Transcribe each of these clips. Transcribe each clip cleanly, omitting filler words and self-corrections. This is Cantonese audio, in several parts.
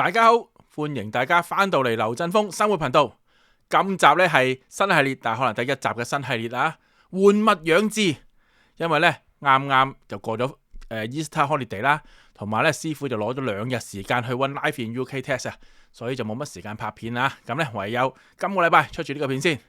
大家好，歡迎大家翻到嚟劉振峰生活頻道。今集呢係新系列，但係可能第一集嘅新系列啊，玩物養志。因為呢啱啱就過咗Easter Holiday 啦，同埋呢師傅就攞咗2日時間去溫 Life in UK Test 啊，所以就冇乜時間拍片啊。咁呢唯有今個禮拜出住呢個片先。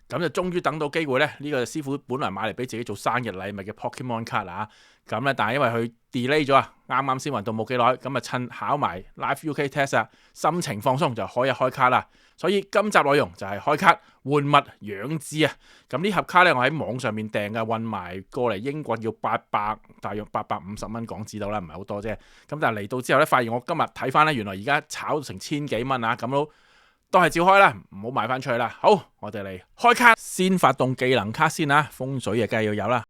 咁就終於等到機會呢，呢個師傅本來買嚟俾自己做生日禮物嘅 Pokemon 卡啊，咁呢但係因為佢 delay 咗啊，啱啱先運到冇幾耐，咁啊趁考埋 Live UK Test 啊，心情放鬆就可以開卡啦。所以今集內容就係開卡玩物養志啊。咁呢盒卡呢，我喺網上面訂嘅，運埋過嚟英國要大約850蚊港紙到啦，唔係好多啫。咁但係嚟到之後呢，發現我今日睇翻呢，原來而家炒到成千幾蚊啊，咁都係照開啦，唔好賣翻出去啦。好，我哋嚟開卡，先發動技能卡先啊，風水梗係要有啦。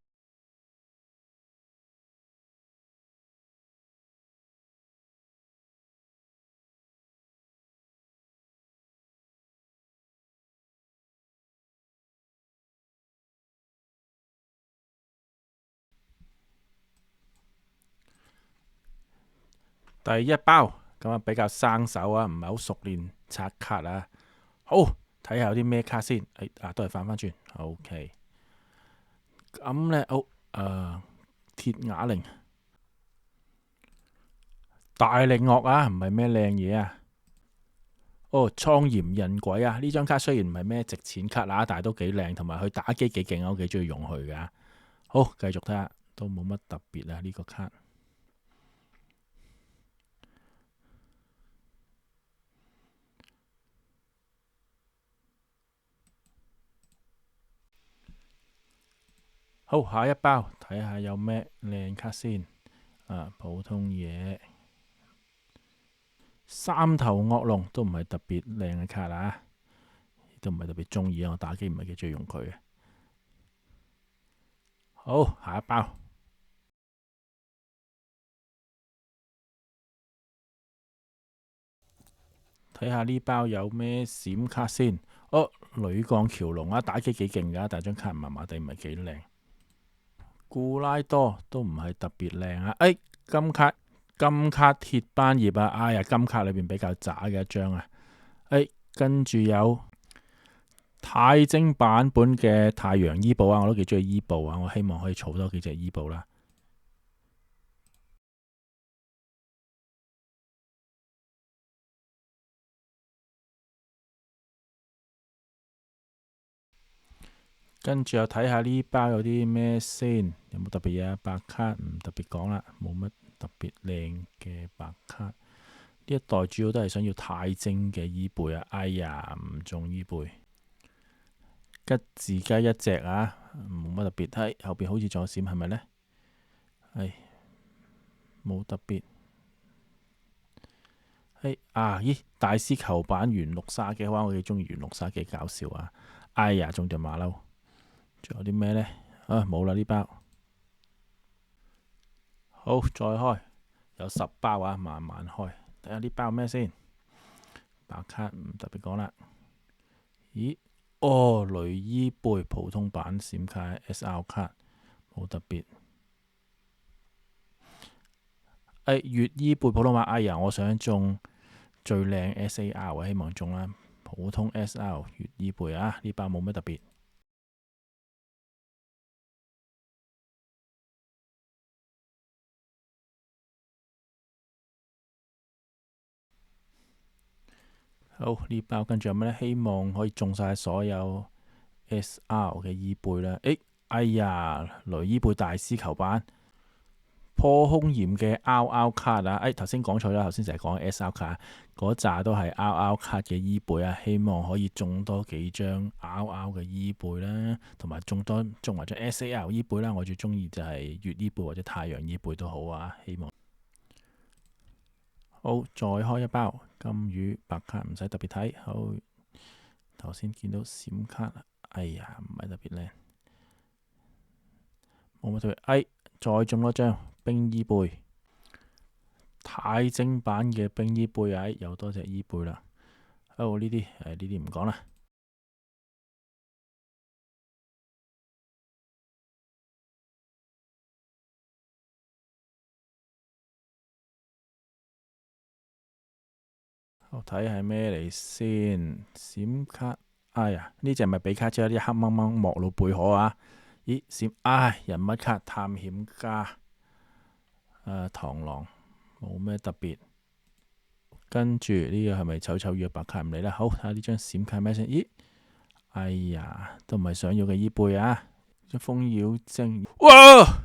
第一包咁啊，比較生手啊，唔係好熟練拆卡啊。好，睇下有啲咩卡先。都係反翻轉。OK，咁呢，鐵啞鈴、大力鱷啊，唔係咩靚嘢啊。蒼炎人鬼啊！呢張卡雖然唔係咩值錢卡啊，但係都幾靚，同埋佢打機幾勁啊，我幾中意用佢噶。好，繼續睇下，都冇乜特別啊呢個卡。好，下一包睇下有咩靚卡先。普通嘢，三頭惡龍都唔係特別靚嘅卡啊，都唔係特別中意啊。我打機唔係幾中意用佢嘅。好，下一包睇下呢包有咩閃卡先。女鋼橋龍啊，打機幾勁噶，但係張卡麻麻地，唔係幾靚。古拉多都唔係特別靚啊。金卡鐵斑葉啊，哎呀，金卡裏邊比較渣嘅一張啊。跟住有太精版本嘅太陽伊布啊，我都幾中意伊布啊，我希望可以儲多幾隻伊布啦。跟住又睇下呢包有啲咩先，有冇特別嘢啊？白卡唔特別講啦，冇乜特別靚嘅白卡。呢一代主要都係想要太精嘅伊貝啊，哎呀，唔中伊貝。吉字雞一隻啊，冇乜特別。睇後邊好似仲有閃，係咪呢？冇特別。咦，大師球版元綠沙嘅話，我幾中意元綠沙，幾搞笑啊！哎呀，中隻馬騮。仲有啲咩呢？冇啦呢包。好，再開，有10包啊，慢慢開。睇下呢包咩先。白卡唔特別講啦。咦？雷伊貝普通版閃卡 SR 卡，冇特別。月伊貝普通版，哎呀，我想中最靚 SAR，希望中啦。普通 SR 月伊貝啊，呢包冇乜特別。好，呢包跟住有咩呢？希望可以中晒所有 SR 嘅伊貝啦。哎呀，雷伊貝大師球版破空炎嘅 RR 卡啊！頭先講錯啦，頭先成日講 SR 卡，嗰扎都係 RR 卡嘅伊貝啊。希望可以中多幾張 RR 嘅伊貝啦，同埋中埋張 SAR 伊貝啦。我最中意就係月伊貝或者太陽伊貝都好啊。希望好，再開一包金魚白卡，唔使特別睇。好，頭先見到閃卡，哎呀，唔係特別靚，冇乜特別。再中多張冰伊貝，太精版嘅冰伊貝啊，有多隻伊貝啦。呢啲唔講啦。我睇係咩嚟先？閃卡，哎呀，呢隻咪比卡超啲黑掹掹莫魯貝可啊？咦，人物卡探險家，螳螂，冇咩特別。跟住呢個係咪醜醜約白卡唔理啦？好，睇下呢張閃卡咩先？咦，哎呀，都唔係想要嘅伊貝啊！隻蜂妖精，哇！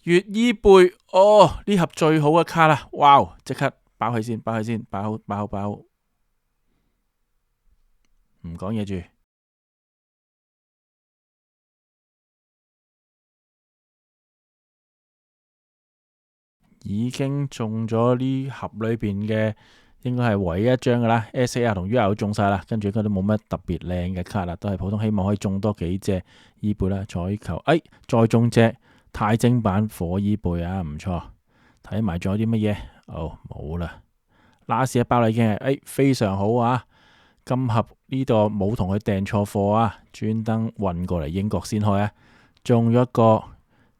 月伊貝，哦，呢盒最好嘅卡啦！哇，即刻包起先，包起先，包好，包好，包好，唔講嘢住。已經中咗呢盒裏邊嘅，應該係唯一一張噶啦。SAR 同 UR 都中晒啦，跟住應該都冇乜特別靚嘅卡啦，都係普通。希望可以中多幾隻伊貝啦。彩球，再中隻鈦晶版火伊貝啊，唔錯。睇埋仲有啲乜嘢？哦，冇啦。last 一包啦已經係，非常好啊。今盒呢度冇同佢訂錯貨啊，專登運過嚟英國先開啊。中咗一個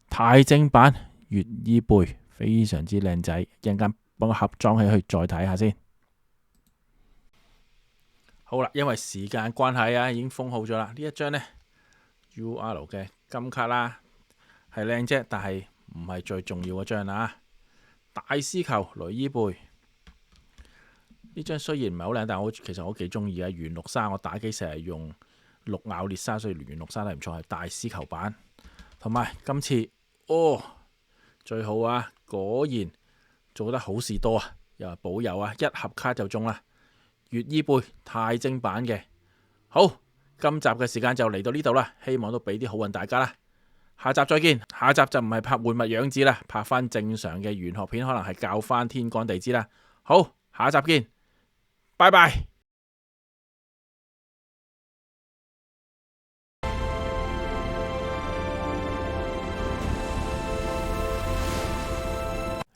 鈦晶版月伊貝。非常之靚仔，一陣間幫個盒裝起去再睇下先。好啦，因為時間關係啊，已經封好咗啦。呢一張呢 UR 嘅金卡啦，係靚啫，但係唔係最重要嗰張啦。大師球雷伊貝呢張雖然唔係好靚，但係其實我幾中意啊。原綠沙我打機成日用綠咬烈沙，所以原綠沙都唔錯，係大師球版。同埋今次最好啊！果然做得好事多啊，又係保佑啊，一盒卡就中啦。月伊貝鈦晶版嘅。好，今集嘅時間就嚟到呢度啦，希望都俾啲好運大家啦。下集再見，下集就唔係拍玩物養子啦，拍翻正常嘅玄學片，可能係教翻天干地支啦。好，下集見，拜拜。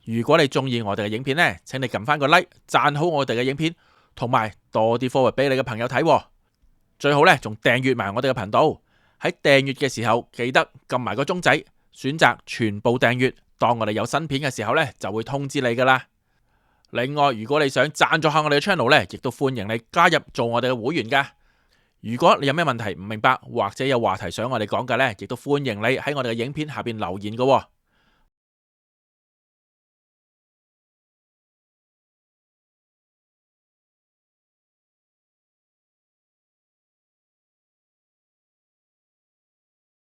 如果你中意我哋嘅影片呢，請你撳翻個 like，讚好我哋嘅影片，同埋多啲 forward 俾你嘅朋友睇。最好呢，仲訂閱埋我哋嘅頻道。喺訂閱嘅時候，記得撳埋個鐘仔，選擇全部訂閱。當我哋有新片嘅時候呢，就會通知你噶啦。另外，如果你想贊助下我哋嘅 channel 呢，亦都歡迎你加入做我哋嘅會員噶。如果你有咩問題唔明白，或者有話題想我哋講嘅呢，亦都歡迎你喺我哋嘅影片下邊留言噶。